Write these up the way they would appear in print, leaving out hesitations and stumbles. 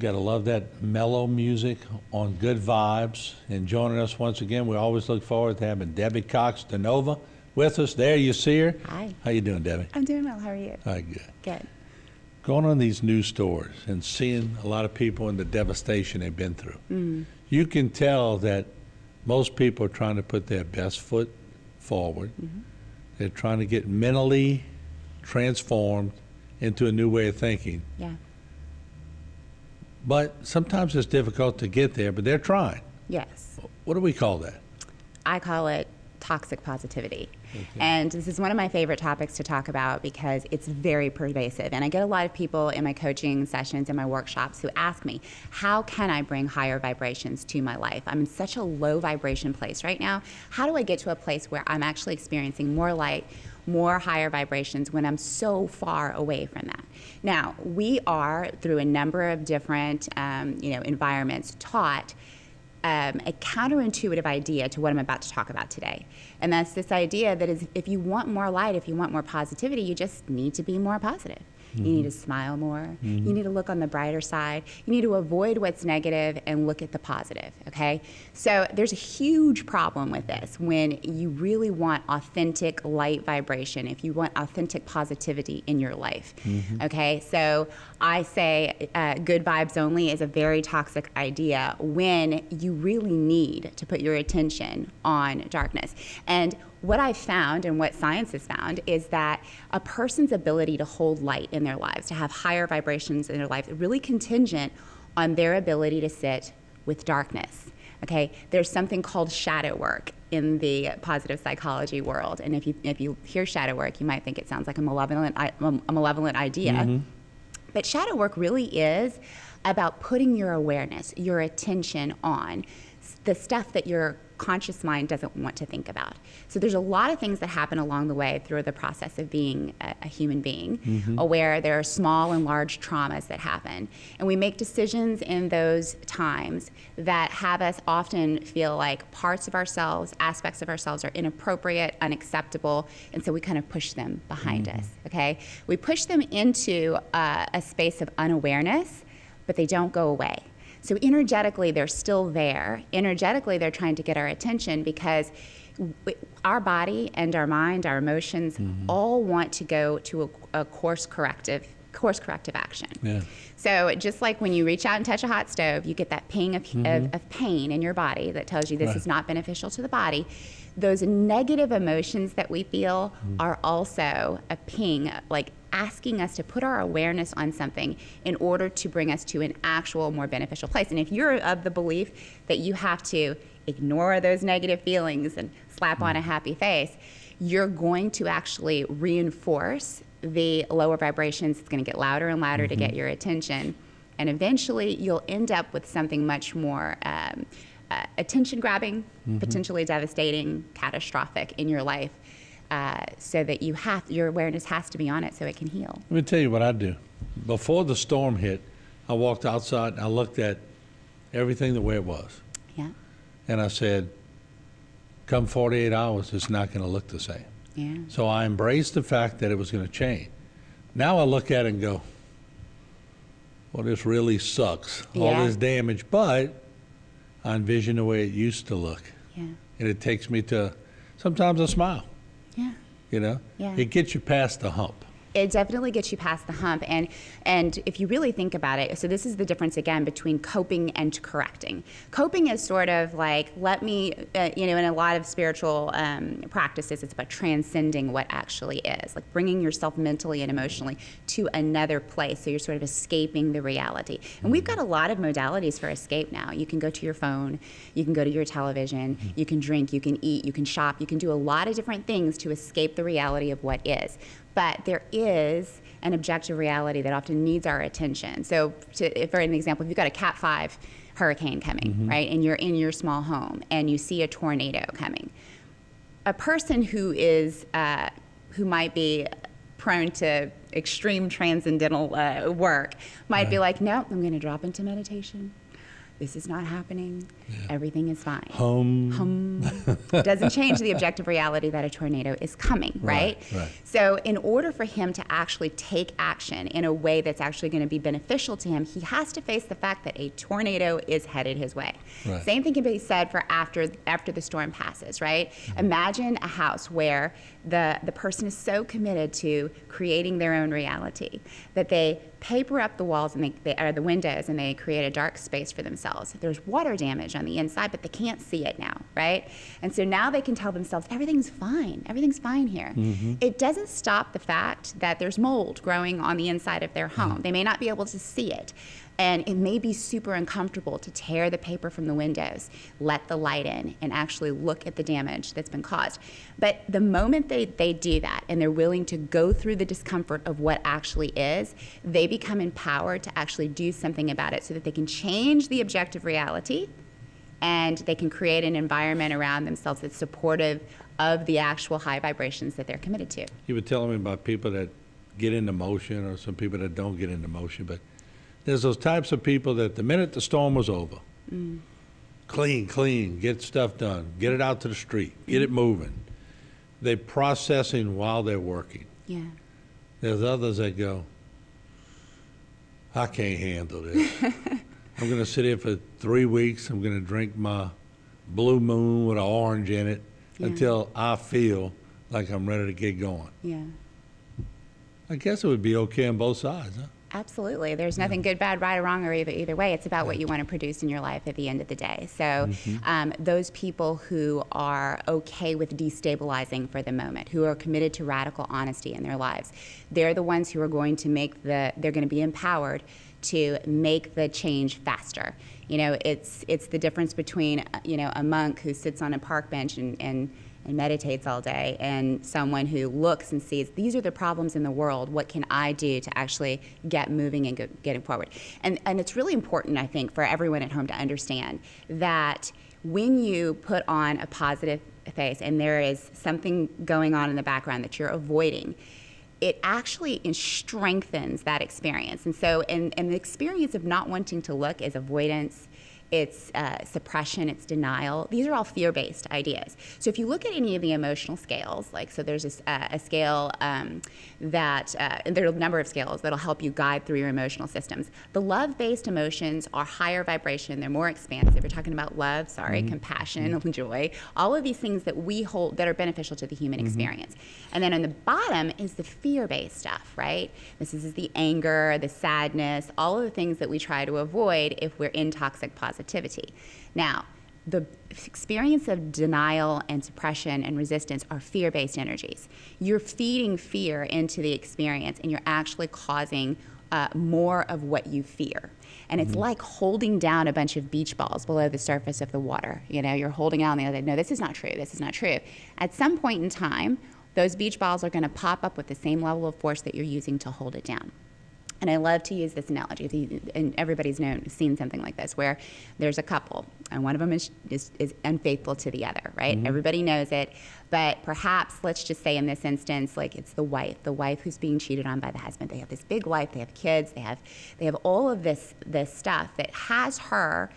got to love that mellow music on Good Vibes. And joining us once again, we always look forward to having Debbie Cox DeNova with us. There you see her. Hi. How you doing, Debbie? I'm doing well. How are you? All right, good. Good. Going on these news stories and seeing a lot of people and the devastation they've been through, you can tell that most people are trying to put their best foot forward. They're trying to get mentally transformed into a new way of thinking. Yeah. But sometimes it's difficult to get there, but they're trying. Yes. What do we call that? I call it toxic positivity. Okay. And this is one of my favorite topics to talk about because it's very pervasive. And I get a lot of people in my coaching sessions and my workshops who ask me, how can I bring higher vibrations to my life? I'm in such a low vibration place right now. How do I get to a place where I'm actually experiencing more light, more higher vibrations when I'm so far away from that? Now, we are, through a number of different environments, taught a counterintuitive idea to what I'm about to talk about today. And that's this idea that is, if you want more light, if you want more positivity, you just need to be more positive. You need to smile more. You need to look on the brighter side. You need to avoid what's negative and look at the positive, okay? So there's a huge problem with this when you really want authentic light vibration, if you want authentic positivity in your life, okay? So I say good vibes only is a very toxic idea when you really need to put your attention on darkness. And what I've found and what science has found is that a person's ability to hold light in their lives, to have higher vibrations in their lives, is really contingent on their ability to sit with darkness. Okay, there's something called shadow work in the positive psychology world, and if you hear shadow work, you might think it sounds like a malevolent idea. But shadow work really is about putting your awareness, your attention on the stuff that your conscious mind doesn't want to think about. So there's a lot of things that happen along the way through the process of being a human being, where there are small and large traumas that happen. And we make decisions in those times that have us often feel like parts of ourselves, aspects of ourselves are inappropriate, unacceptable, and so we kind of push them behind us, okay? We push them into a space of unawareness, but they don't go away. So energetically, they're still there. Energetically, they're trying to get our attention because our body and our mind, our emotions, all want to go to a course corrective action. Yeah. So just like when you reach out and touch a hot stove, you get that ping of pain in your body that tells you this is not beneficial to the body. Those negative emotions that we feel are also a ping, like asking us to put our awareness on something in order to bring us to an actual, more beneficial place. And if you're of the belief that you have to ignore those negative feelings and slap on a happy face, you're going to actually reinforce the lower vibrations. It's going to get louder and louder to get your attention. And eventually, you'll end up with something much more attention-grabbing, potentially devastating, catastrophic in your life. So that your awareness has to be on it so it can heal. Let me tell you what I do. Before the storm hit, I walked outside and I looked at everything the way it was. Yeah. And I said, come 48 hours, it's not going to look the same. Yeah. So I embraced the fact that it was going to change. Now I look at it and go, well, this really sucks, all this damage, but I envision the way it used to look. Yeah. And it takes me to sometimes a smile. Yeah. You know? Yeah. It gets you past the hump. It definitely gets you past the hump. And if you really think about it, so this is the difference again between coping and correcting. Coping is sort of like, let me, in a lot of spiritual practices, it's about transcending what actually is, like bringing yourself mentally and emotionally to another place. So you're sort of escaping the reality. And we've got a lot of modalities for escape now. You can go to your phone, you can go to your television, you can drink, you can eat, you can shop, you can do a lot of different things to escape the reality of what is. But there is an objective reality that often needs our attention. So for an example, if you've got a Cat 5 hurricane coming, right, and you're in your small home and you see a tornado coming, a person who might be prone to extreme transcendental work might be like, no, I'm going to drop into meditation. this is not happening. Everything is fine. Hum. Doesn't change the objective reality that a tornado is coming, right? Right. So in order for him to actually take action in a way that's actually going to be beneficial to him, he has to face the fact that a tornado is headed his way. Right. Same thing can be said for after the storm passes, right? Imagine a house where the person is so committed to creating their own reality that they paper up the walls and or the windows, and they create a dark space for themselves. There's water damage on the inside, but they can't see it now, right? And so now they can tell themselves, everything's fine here. It doesn't stop the fact that there's mold growing on the inside of their home. They may not be able to see it. And it may be super uncomfortable to tear the paper from the windows, let the light in, and actually look at the damage that's been caused. But the moment they do that, and they're willing to go through the discomfort of what actually is, they become empowered to actually do something about it so that they can change the objective reality, and they can create an environment around themselves that's supportive of the actual high vibrations that they're committed to. You were telling me about people that get into motion, or some people that don't get into motion, but there's those types of people that the minute the storm was over, clean, get stuff done, get it out to the street, get it moving. They're processing while they're working. Yeah. There's others that go, I can't handle this. I'm going to sit here for 3 weeks. I'm going to drink my Blue Moon with an orange in it until I feel like I'm ready to get going. Yeah. I guess it would be okay on both sides, huh? Absolutely. There's nothing good, bad, right, or wrong, or either way. It's about what you want to produce in your life at the end of the day. So those people who are okay with destabilizing for the moment, who are committed to radical honesty in their lives, they're the ones who are going to they're going to be empowered to make the change faster. You know, it's the difference between, a monk who sits on a park bench and meditates all day, and someone who looks and sees, these are the problems in the world, what can I do to actually get moving and getting forward? And it's really important, I think, for everyone at home to understand that when you put on a positive face and there is something going on in the background that you're avoiding, it actually strengthens that experience. And so, and the experience of not wanting to look is avoidance, it's suppression, it's denial. These are all fear-based ideas. So if you look at any of the emotional scales, so there's a scale there are a number of scales that'll help you guide through your emotional systems. The love-based emotions are higher vibration, they're more expansive. We're talking about love, compassion, joy, all of these things that we hold that are beneficial to the human experience. And then on the bottom is the fear-based stuff, right? This is the anger, the sadness, all of the things that we try to avoid if we're in toxic positivity. Now, the experience of denial and suppression and resistance are fear-based energies. You're feeding fear into the experience, and you're actually causing more of what you fear. And it's like holding down a bunch of beach balls below the surface of the water. You're holding out on the other, no, this is not true, this is not true. At some point in time, those beach balls are going to pop up with the same level of force that you're using to hold it down. And I love to use this analogy, and everybody's seen something like this, where there's a couple, and one of them is unfaithful to the other, right? Everybody knows it, but perhaps, let's just say in this instance, it's the wife who's being cheated on by the husband. They have this big life, they have kids, they have all of this stuff that has her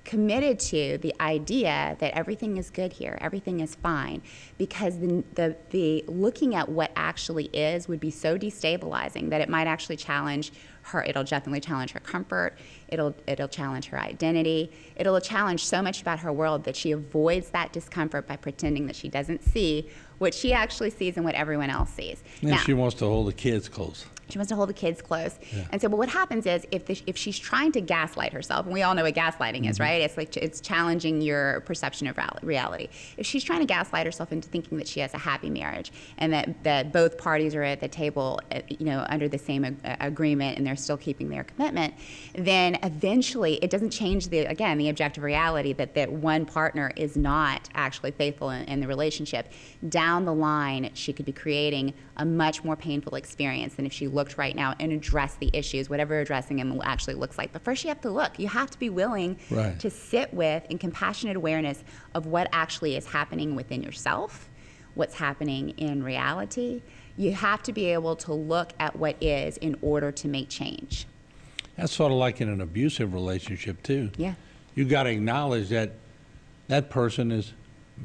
committed to the idea that everything is good here, everything is fine, because the looking at what actually is would be so destabilizing that it might actually challenge her. It'll definitely challenge her comfort. It'll challenge her identity. It'll challenge so much about her world that she avoids that discomfort by pretending that she doesn't see what she actually sees and what everyone else sees. And now, she wants to hold the kids close. She wants to hold the kids close. Yeah. And so, but what happens is if she's trying to gaslight herself, and we all know what gaslighting is, right? It's challenging your perception of reality. If she's trying to gaslight herself into thinking that she has a happy marriage and that both parties are at the table, under the same agreement, and they're still keeping their commitment, then eventually it doesn't change the objective reality that one partner is not actually faithful in the relationship. Down the line, she could be creating a much more painful experience than if she looked right now and addressed the issues, whatever addressing them actually looks like. But first you have to look. You have to be willing to sit with in compassionate awareness of what actually is happening within yourself, what's happening in reality. You have to be able to look at what is in order to make change. That's sort of like in an abusive relationship too. Yeah. you got to acknowledge that that person is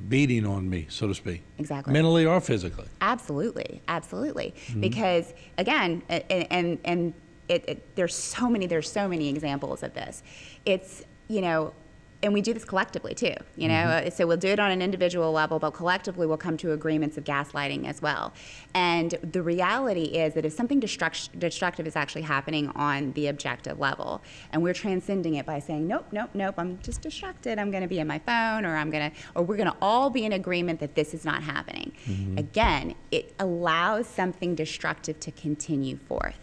beating on me, so to speak. Exactly. Mentally or physically. Absolutely, absolutely. Because again, there's so many examples of this. It's, and we do this collectively too, so we'll do it on an individual level, but collectively we'll come to agreements of gaslighting as well. And the reality is that if something destructive is actually happening on the objective level, and we're transcending it by saying, nope, I'm just distracted, I'm gonna be on my phone, or we're gonna all be in agreement that this is not happening. Again, it allows something destructive to continue forth.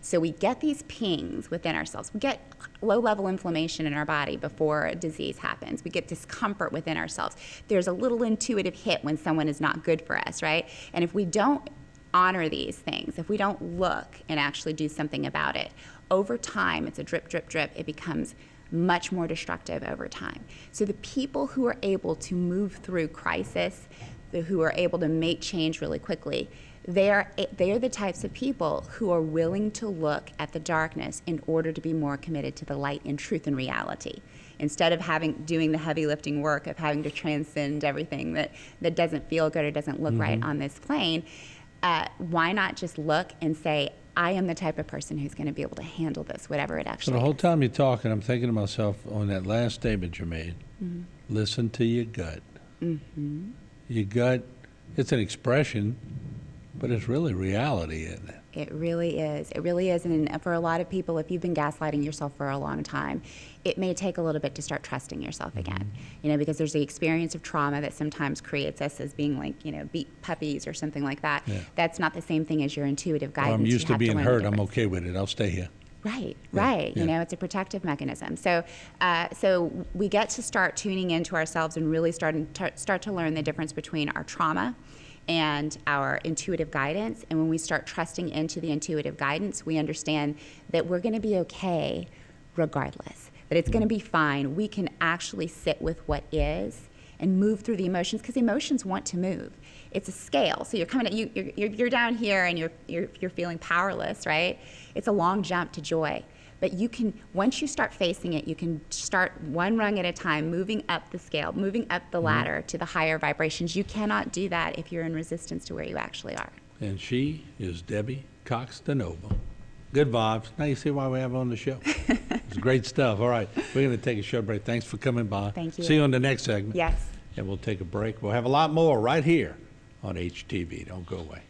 So we get these pings within ourselves. We get low-level inflammation in our body before a disease happens. We get discomfort within ourselves. There's a little intuitive hit when someone is not good for us, right? And if we don't honor these things, if we don't look and actually do something about it, over time, it's a drip, drip, drip. It becomes much more destructive over time. So the people who are able to move through crisis, who are able to make change really quickly, they are the types of people who are willing to look at the darkness in order to be more committed to the light and truth and reality. Instead of doing the heavy lifting work of having to transcend everything that doesn't feel good or doesn't look right on this plane, why not just look and say, I am the type of person who's going to be able to handle this, whatever it actually is. So the whole time you're talking, I'm thinking to myself on that last statement you made, listen to your gut. Your gut, it's an expression, but it's really reality, isn't it? It really is. It really is. And for a lot of people, if you've been gaslighting yourself for a long time, it may take a little bit to start trusting yourself again. Because there's the experience of trauma that sometimes creates us as being like, beat puppies or something like that. Yeah. That's not the same thing as your intuitive guidance. Well, I'm used to being hurt. I'm okay with it. I'll stay here. Right, right. Yeah. It's a protective mechanism. So, so we get to start tuning into ourselves and really start to learn the difference between our trauma and our intuitive guidance. And when we start trusting into the intuitive guidance, we understand that we're going to be okay regardless, that it's going to be fine. We can actually sit with what is and move through the emotions, because emotions want to move. It's a scale. So you're down here and you're feeling powerless, right? It's a long jump to joy. But you can, once you start facing it, you can start one rung at a time, moving up the scale, moving up the ladder to the higher vibrations. You cannot do that if you're in resistance to where you actually are. And she is Debbie Cox DeNovo. Good vibes. Now you see why we have her on the show. It's great stuff. All right, we're going to take a short break. Thanks for coming by. Thank you. See you on the next segment. Yes. And we'll take a break. We'll have a lot more right here on HTV. Don't go away.